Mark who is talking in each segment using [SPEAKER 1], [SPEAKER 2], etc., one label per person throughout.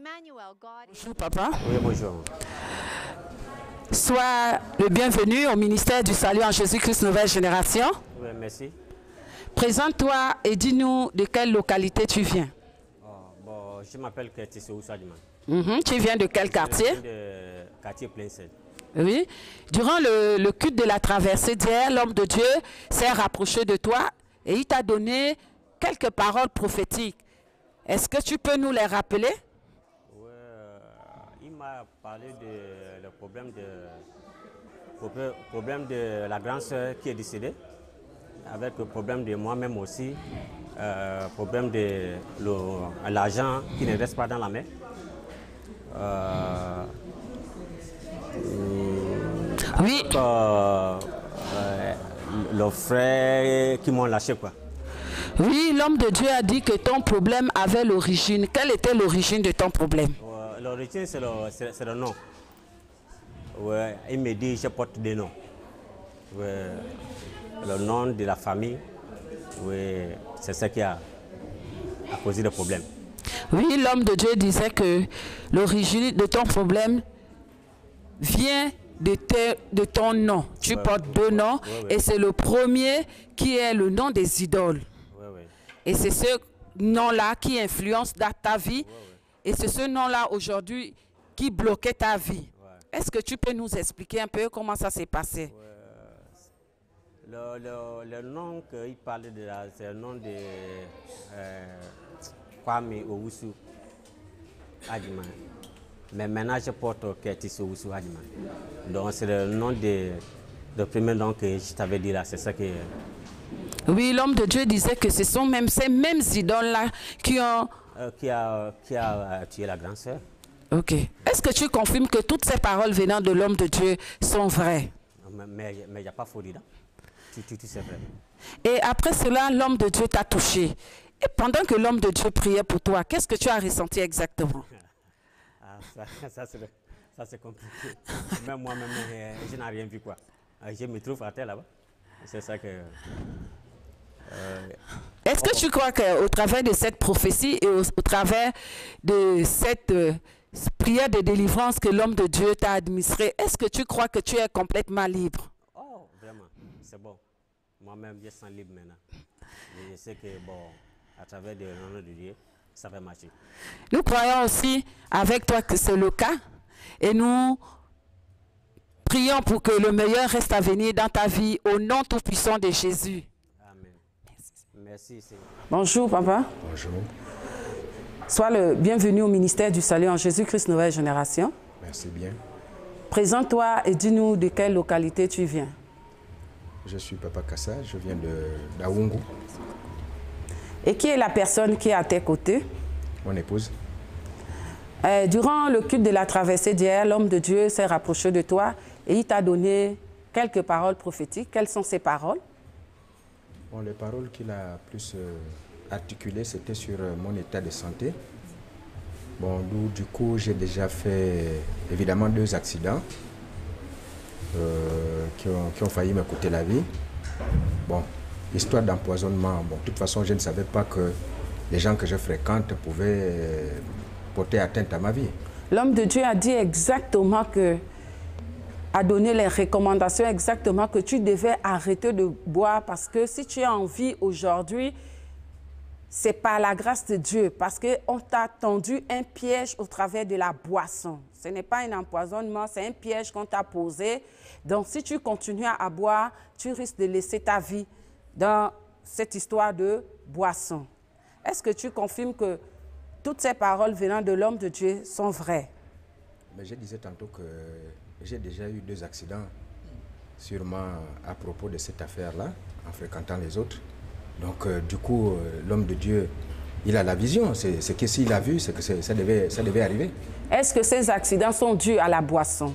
[SPEAKER 1] Bonjour papa.
[SPEAKER 2] Oui, bonjour.
[SPEAKER 1] Sois le bienvenu au ministère du Salut en Jésus-Christ Nouvelle Génération.
[SPEAKER 2] Oui, merci.
[SPEAKER 1] Présente-toi et dis-nous de quelle localité tu viens.
[SPEAKER 2] Bon, je m'appelle Curtis Ousadima.
[SPEAKER 1] Tu viens de quel quartier?
[SPEAKER 2] Je viens de quartier Plain-Sel.
[SPEAKER 1] Oui. Durant le culte de la traversée d'hier, l'homme de Dieu s'est rapproché de toi et il t'a donné quelques paroles prophétiques. Est-ce que tu peux nous les rappeler?
[SPEAKER 2] Oui, il m'a parlé de le problème de la grande sœur qui est décédée, avec le problème de moi-même aussi, problème de l'argent qui ne reste pas dans la main.
[SPEAKER 1] Oui.
[SPEAKER 2] Le frère qui m'ont lâché, quoi.
[SPEAKER 1] Oui, l'homme de Dieu a dit que ton problème avait l'origine. Quelle était l'origine de ton problème?
[SPEAKER 2] L'origine, c'est le nom. Ouais, il me dit je porte des noms. Ouais, le nom de la famille, ouais, c'est ça qui a causé le problème.
[SPEAKER 1] Oui, l'homme de Dieu disait que l'origine de ton problème vient de ton nom. Tu portes deux noms et c'est le premier qui est le nom des idoles. Et c'est ce nom-là qui influence ta vie et c'est ce nom-là aujourd'hui qui bloquait ta vie. Est-ce que tu peux nous expliquer un peu comment ça s'est passé?
[SPEAKER 2] Le nom qu'il parlait de là, c'est le nom de Kwame Owusu Adjman. Mais maintenant, je porte Curtis Owusu Adjman. Donc, c'est le nom de premier nom que je t'avais dit là. C'est ça que...
[SPEAKER 1] Oui, l'homme de Dieu disait que ce sont même ces mêmes idoles-là qui ont...
[SPEAKER 2] qui a tué la grande sœur.
[SPEAKER 1] Ok. Est-ce que tu confirmes que toutes ces paroles venant de l'homme de Dieu sont vraies?
[SPEAKER 2] Mais il n'y a pas faux dedans. Tout c'est vrai.
[SPEAKER 1] Et après cela, l'homme de Dieu t'a touché. Et pendant que l'homme de Dieu priait pour toi, qu'est-ce que tu as ressenti exactement?
[SPEAKER 2] Ça c'est compliqué. Même moi-même, je n'ai rien vu, quoi. Je me trouve à terre là-bas. C'est ça que...
[SPEAKER 1] Est-ce que tu crois qu'au travers de cette prophétie et au travers de cette prière de délivrance que l'homme de Dieu t'a administrée, est-ce que tu crois que tu es complètement libre?
[SPEAKER 2] Oh, vraiment, c'est bon. Moi-même, je sens libre maintenant. Et je sais que, bon, à travers le nom de Dieu, ça va marcher.
[SPEAKER 1] Nous croyons aussi avec toi que c'est le cas et nous prions pour que le meilleur reste à venir dans ta vie au nom tout-puissant de Jésus.
[SPEAKER 2] Amen. Merci, Seigneur.
[SPEAKER 1] Bonjour, papa.
[SPEAKER 3] Bonjour.
[SPEAKER 1] Sois le bienvenu au ministère du Salut en Jésus-Christ Nouvelle Génération.
[SPEAKER 3] Merci bien.
[SPEAKER 1] Présente-toi et dis-nous de quelle localité tu viens.
[SPEAKER 3] Je suis Papa Kassa, je viens d'Aoungu.
[SPEAKER 1] Et qui est la personne qui est à tes côtés?
[SPEAKER 3] Mon épouse.
[SPEAKER 1] Durant le culte de la traversée d'hier, l'homme de Dieu s'est rapproché de toi et il t'a donné quelques paroles prophétiques. Quelles sont ces paroles?
[SPEAKER 3] Bon, les paroles qu'il a plus articulées, c'était sur mon état de santé. Bon, du coup, j'ai déjà fait évidemment 2 accidents qui ont failli me coûter la vie. Bon, histoire d'empoisonnement. Bon, de toute façon, je ne savais pas que les gens que je fréquente pouvaient porter atteinte à ma vie.
[SPEAKER 1] L'homme de Dieu a dit exactement que, a donné les recommandations exactement que tu devais arrêter de boire parce que si tu as envie aujourd'hui, c'est par la grâce de Dieu parce qu'on t'a tendu un piège au travers de la boisson. Ce n'est pas un empoisonnement, c'est un piège qu'on t'a posé. Donc si tu continues à boire, tu risques de laisser ta vie dans cette histoire de boisson. Est-ce que tu confirmes que toutes ces paroles venant de l'homme de Dieu sont vraies?
[SPEAKER 3] Mais je disais tantôt que j'ai déjà eu 2 accidents, sûrement à propos de cette affaire-là, en fréquentant les autres. Donc, du coup, l'homme de Dieu, il a la vision. C'est que s'il a vu, c'est que ça devait arriver.
[SPEAKER 1] Est-ce que ces accidents sont dus à la boisson?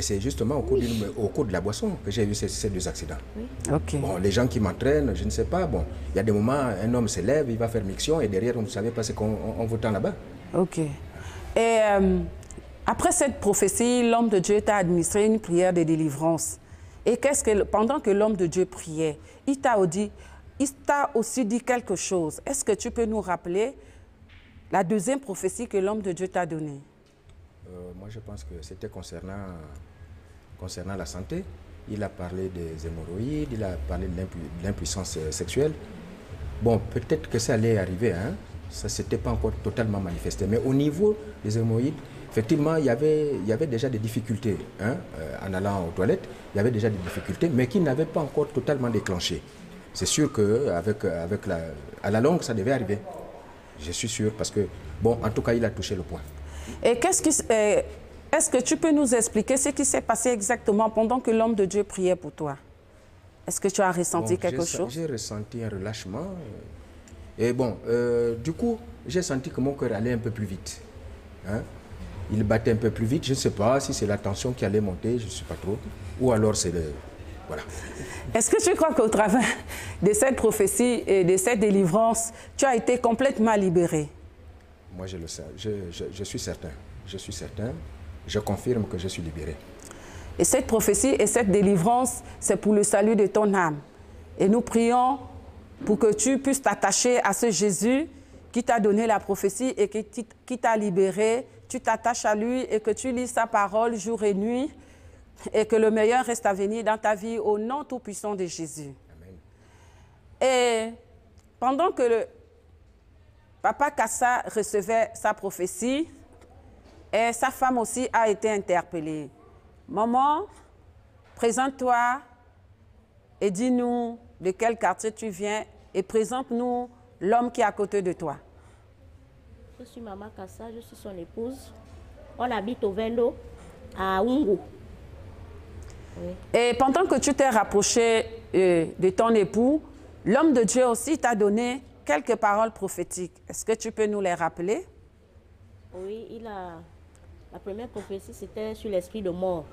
[SPEAKER 3] C'est justement au cours de la boisson que j'ai eu ces 2 accidents.
[SPEAKER 1] Oui. Okay.
[SPEAKER 3] Bon, les gens qui m'entraînent, je ne sais pas. Bon, il y a des moments, un homme se lève, il va faire miction et derrière, vous ne savez pas ce qu'on vous tend là-bas.
[SPEAKER 1] Ok. Et après cette prophétie, l'homme de Dieu t'a administré une prière de délivrance. Et pendant que l'homme de Dieu priait, il t'a aussi dit quelque chose. Est-ce que tu peux nous rappeler la deuxième prophétie que l'homme de Dieu t'a donnée?
[SPEAKER 3] Moi, je pense que c'était concernant la santé. Il a parlé des hémorroïdes, il a parlé de l'impuissance sexuelle. Bon, peut-être que ça allait arriver, hein? Ça ne s'était pas encore totalement manifesté. Mais au niveau des hémorroïdes, effectivement, il y avait déjà des difficultés. Hein? En allant aux toilettes, il y avait déjà des difficultés, mais qui n'avaient pas encore totalement déclenché. C'est sûr qu'à la longue, ça devait arriver. Je suis sûr, parce que, bon, en tout cas, il a touché le point.
[SPEAKER 1] Et est-ce que tu peux nous expliquer ce qui s'est passé exactement pendant que l'homme de Dieu priait pour toi? Est-ce que tu as ressenti quelque chose?
[SPEAKER 3] J'ai ressenti un relâchement. Et bon, du coup, j'ai senti que mon cœur allait un peu plus vite. Hein? Il battait un peu plus vite. Je ne sais pas si c'est la tension qui allait monter, je ne sais pas trop. Ou alors c'est le... Voilà.
[SPEAKER 1] Est-ce que tu crois qu'au travers de cette prophétie et de cette délivrance, tu as été complètement libéré?
[SPEAKER 3] Moi, je le sais. Je suis certain. Je suis certain. Je confirme que je suis libéré.
[SPEAKER 1] Et cette prophétie et cette délivrance, c'est pour le salut de ton âme. Et nous prions pour que tu puisses t'attacher à ce Jésus qui t'a donné la prophétie et qui t'a libéré. Tu t'attaches à lui et que tu lis sa parole jour et nuit et que le meilleur reste à venir dans ta vie au nom tout-puissant de Jésus.
[SPEAKER 3] Amen.
[SPEAKER 1] Et pendant que le Papa Kassa recevait sa prophétie, et sa femme aussi a été interpellée. Maman, présente-toi et dis-nous de quel quartier tu viens et présente-nous l'homme qui est à côté de toi.
[SPEAKER 4] Je suis Maman Kassa, je suis son épouse. On habite au Vendo, à Ungu. Oui.
[SPEAKER 1] Et pendant que tu t'es rapproché de ton époux, l'homme de Dieu aussi t'a donné quelques paroles prophétiques. Est-ce que tu peux nous les rappeler?
[SPEAKER 4] Oui, la première prophétie, c'était sur l'esprit de mort.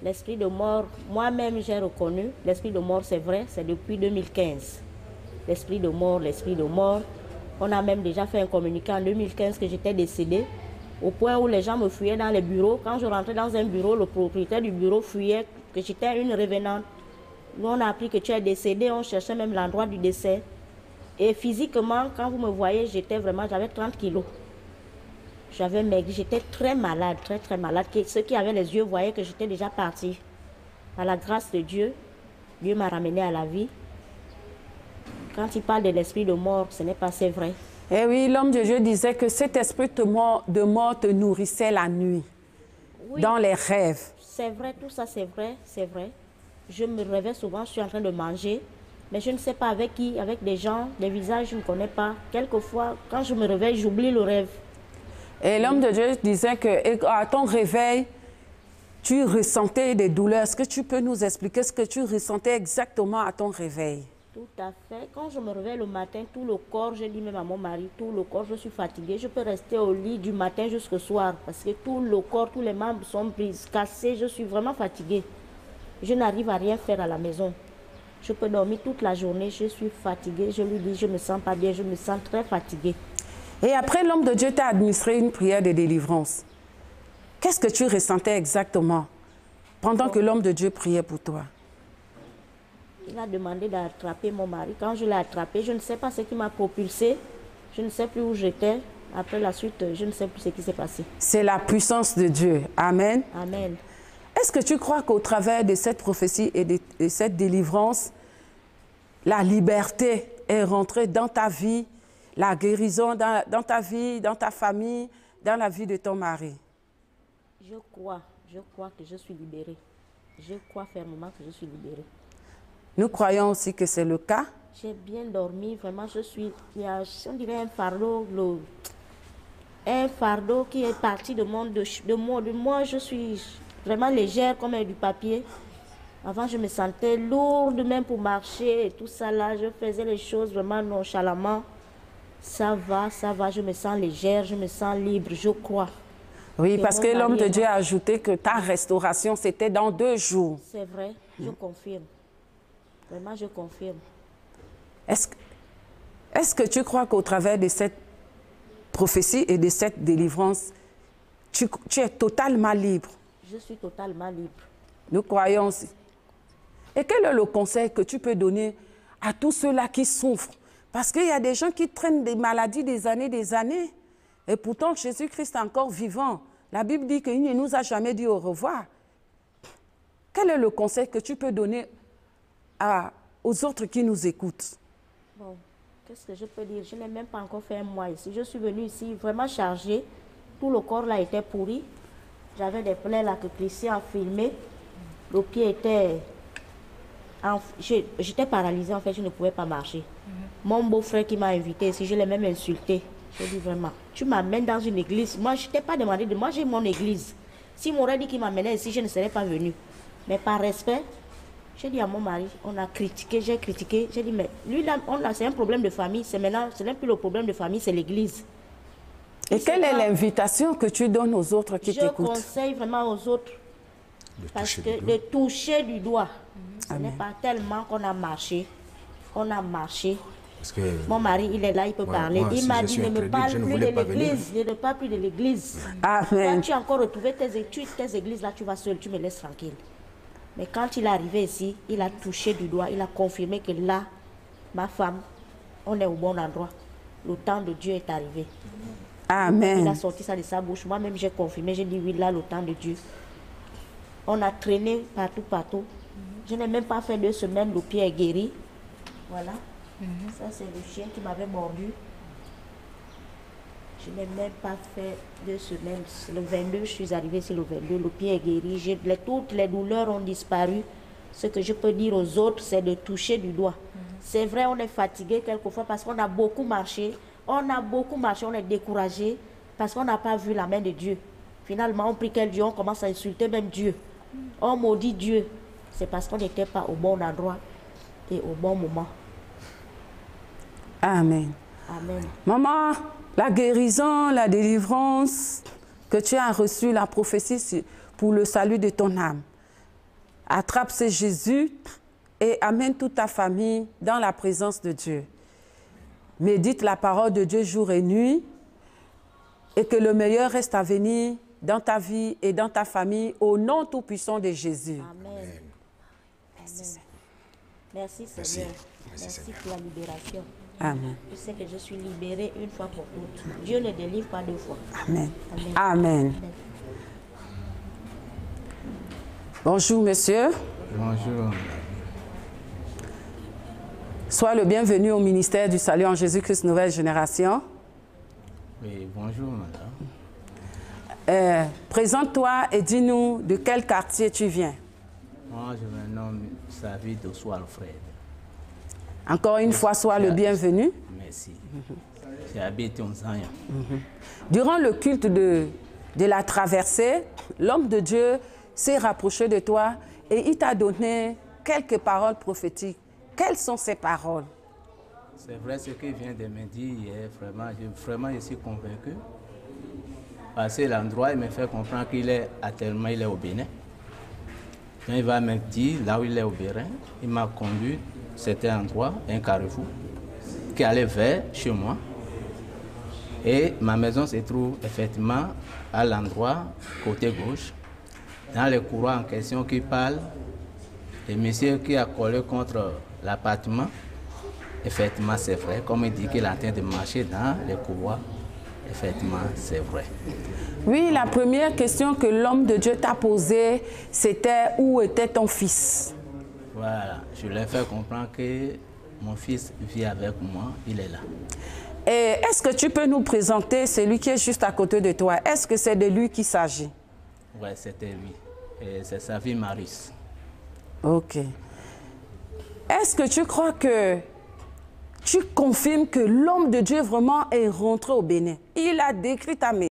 [SPEAKER 4] L'esprit de mort, moi-même j'ai reconnu, l'esprit de mort c'est vrai, c'est depuis 2015. L'esprit de mort, l'esprit de mort. On a même déjà fait un communiqué en 2015 que j'étais décédée, au point où les gens me fuyaient dans les bureaux. Quand je rentrais dans un bureau, le propriétaire du bureau fuyait que j'étais une revenante. Nous, on a appris que tu es décédée, on cherchait même l'endroit du décès. Et physiquement, quand vous me voyez, j'avais 30 kilos. J'avais maigri, j'étais très malade, très malade. Ceux qui avaient les yeux voyaient que j'étais déjà partie. Par la grâce de Dieu, Dieu m'a ramenée à la vie. Quand il parle de l'esprit de mort, ce n'est pas assez vrai.
[SPEAKER 1] Eh oui, l'homme de Dieu disait que cet esprit de mort te nourrissait la nuit, oui, dans les rêves.
[SPEAKER 4] C'est vrai, tout ça c'est vrai, c'est vrai. Je me réveille souvent, je suis en train de manger, mais je ne sais pas avec qui, avec des gens, des visages que je ne connais pas. Quelquefois, quand je me réveille, j'oublie le rêve.
[SPEAKER 1] Et l'homme de Dieu disait qu'à ton réveil, tu ressentais des douleurs. Est-ce que tu peux nous expliquer ce que tu ressentais exactement à ton réveil?
[SPEAKER 4] Tout à fait. Quand je me réveille le matin, tout le corps, je dis même à mon mari, tout le corps, je suis fatiguée. Je peux rester au lit du matin jusqu'au soir parce que tout le corps, tous les membres sont cassés. Je suis vraiment fatiguée. Je n'arrive à rien faire à la maison. Je peux dormir toute la journée, je suis fatiguée. Je lui dis, je ne me sens pas bien, je me sens très fatiguée.
[SPEAKER 1] Et après, l'homme de Dieu t'a administré une prière de délivrance. Qu'est-ce que tu ressentais exactement pendant que l'homme de Dieu priait pour toi?
[SPEAKER 4] Il a demandé d'attraper mon mari. Quand je l'ai attrapé, je ne sais pas ce qui m'a propulsé. Je ne sais plus où j'étais. Après la suite, je ne sais plus ce qui s'est passé.
[SPEAKER 1] C'est la puissance de Dieu. Amen.
[SPEAKER 4] Amen.
[SPEAKER 1] Est-ce que tu crois qu'au travers de cette prophétie et de cette délivrance, la liberté est rentrée dans ta vie, la guérison dans ta vie, dans ta famille, dans la vie de ton mari?
[SPEAKER 4] Je crois que je suis libérée. Je crois fermement que je suis libérée.
[SPEAKER 1] Nous croyons aussi que c'est le cas.
[SPEAKER 4] J'ai bien dormi, vraiment, il y a, on dirait un fardeau qui est parti de moi. Je suis vraiment légère comme du papier. Avant, je me sentais lourde même pour marcher et tout ça là. Je faisais les choses vraiment nonchalamment. Ça va, je me sens légère, je me sens libre, je crois.
[SPEAKER 1] Oui, parce que l'homme de Dieu a ajouté que ta restauration, c'était dans 2 jours.
[SPEAKER 4] C'est vrai, je confirme. Vraiment, je confirme.
[SPEAKER 1] Est-ce que tu crois qu'au travers de cette prophétie et de cette délivrance, tu es totalement libre?
[SPEAKER 4] Je suis totalement libre.
[SPEAKER 1] Nous croyons aussi. Et quel est le conseil que tu peux donner à tous ceux-là qui souffrent? Parce qu'il y a des gens qui traînent des maladies des années. Et pourtant, Jésus-Christ est encore vivant. La Bible dit qu'il ne nous a jamais dit au revoir. Quel est le conseil que tu peux donner aux autres qui nous écoutent?
[SPEAKER 4] Bon, qu'est-ce que je peux dire? Je n'ai même pas encore fait un mois ici. Je suis venue ici vraiment chargée. Tout le corps là était pourri. J'avais des plaies là que Christian a filmé. Le pied était... J'étais paralysée en fait, je ne pouvais pas marcher. Mon beau-frère qui m'a invité ici, je l'ai même insulté. Je dis vraiment, tu m'amènes dans une église. Moi, je ne t'ai pas demandé de... Moi, j'ai mon église. S'il m'aurait dit qu'il m'amenait ici, je ne serais pas venue. Mais par respect, j'ai dit à mon mari, on a critiqué, j'ai critiqué. J'ai dit, mais lui, là, c'est un problème de famille. C'est maintenant, ce n'est plus le problème de famille, c'est l'église.
[SPEAKER 1] Et quelle est l'invitation que tu donnes aux autres qui t'écoutent?
[SPEAKER 4] Je conseille vraiment aux autres de toucher du doigt. Ce n'est pas tellement qu'on a marché. On a marché.
[SPEAKER 3] Parce que
[SPEAKER 4] mon mari, il est là, il peut parler.
[SPEAKER 3] Moi,
[SPEAKER 4] il m'a dit, ne me parle plus de l'église. Ne me parle plus de l'église.
[SPEAKER 1] Amen.
[SPEAKER 4] Quand tu as encore retrouvé tes églises, là, tu vas seul, tu me laisses tranquille. Mais quand il est arrivé ici, il a touché du doigt, il a confirmé que là, ma femme, on est au bon endroit. Le temps de Dieu est arrivé.
[SPEAKER 1] Amen.
[SPEAKER 4] Il a sorti ça de sa bouche. Moi-même, j'ai confirmé, j'ai dit oui, là, le temps de Dieu. On a traîné partout, partout. Je n'ai même pas fait 2 semaines, le pied est guéri. Voilà. Ça, c'est le chien qui m'avait mordu. Je n'ai même pas fait 2 semaines. Le 22, je suis arrivée ici le 22. Le pied est guéri. Toutes les douleurs ont disparu. Ce que je peux dire aux autres, c'est de toucher du doigt. C'est vrai, on est fatigué quelquefois parce qu'on a beaucoup marché. On a beaucoup marché, on est découragé parce qu'on n'a pas vu la main de Dieu. Finalement, on prie quel Dieu, on commence à insulter même Dieu. On maudit Dieu. C'est parce qu'on n'était pas au bon endroit et au bon moment.
[SPEAKER 1] Amen.
[SPEAKER 4] Amen.
[SPEAKER 1] Maman, la guérison, la délivrance que tu as reçue, la prophétie pour le salut de ton âme. Attrape ce Jésus et amène toute ta famille dans la présence de Dieu. Médite la parole de Dieu jour et nuit et que le meilleur reste à venir dans ta vie et dans ta famille au nom tout-puissant de Jésus.
[SPEAKER 4] Amen. Merci, merci Seigneur. Merci pour la libération.
[SPEAKER 1] Amen.
[SPEAKER 4] Je sais que je suis libérée une fois pour toutes. Dieu ne délivre pas 2 fois.
[SPEAKER 1] Amen.
[SPEAKER 4] Amen.
[SPEAKER 1] Amen.
[SPEAKER 4] Amen.
[SPEAKER 1] Bonjour, monsieur.
[SPEAKER 5] Bonjour.
[SPEAKER 1] Sois le bienvenu au ministère du Salut en Jésus-Christ Nouvelle Génération.
[SPEAKER 5] Oui, bonjour, madame.
[SPEAKER 1] Présente-toi et dis-nous de quel quartier tu viens.
[SPEAKER 5] Moi, je me nomme David Oswald Alfred.
[SPEAKER 1] Encore une fois, sois le bienvenu.
[SPEAKER 5] Merci. J'habite en Zanya.
[SPEAKER 1] Durant le culte de la traversée, l'homme de Dieu s'est rapproché de toi et il t'a donné quelques paroles prophétiques. Quelles sont ces paroles?
[SPEAKER 5] C'est vrai ce qu'il vient de me dire hier, vraiment, je suis convaincu. Parce que l'endroit, il me fait comprendre qu'il est actuellement il est au Bénin. Quand il va me dire, là où il est au Bénin, il m'a conduit, c'était un endroit, un carrefour, qui allait vers chez moi. Et ma maison se trouve effectivement à l'endroit, côté gauche, dans le courant en question qui parle, le monsieur qui a collé contre l'appartement. Effectivement, c'est vrai. Comme il dit qu'il est en train de marcher dans les couloirs, effectivement, c'est vrai.
[SPEAKER 1] Oui, la première question que l'homme de Dieu t'a posée, c'était où était ton fils?
[SPEAKER 5] Voilà, je lui ai fait comprendre que mon fils vit avec moi, il est là.
[SPEAKER 1] Et est-ce que tu peux nous présenter celui qui est juste à côté de toi? Est-ce que c'est de lui qu'il s'agit?
[SPEAKER 5] Oui, c'était lui. Et c'est sa fille Maris.
[SPEAKER 1] Ok. Est-ce que tu crois que tu confirmes que l'homme de Dieu vraiment est rentré au Bénin? Il a décrit ta maison.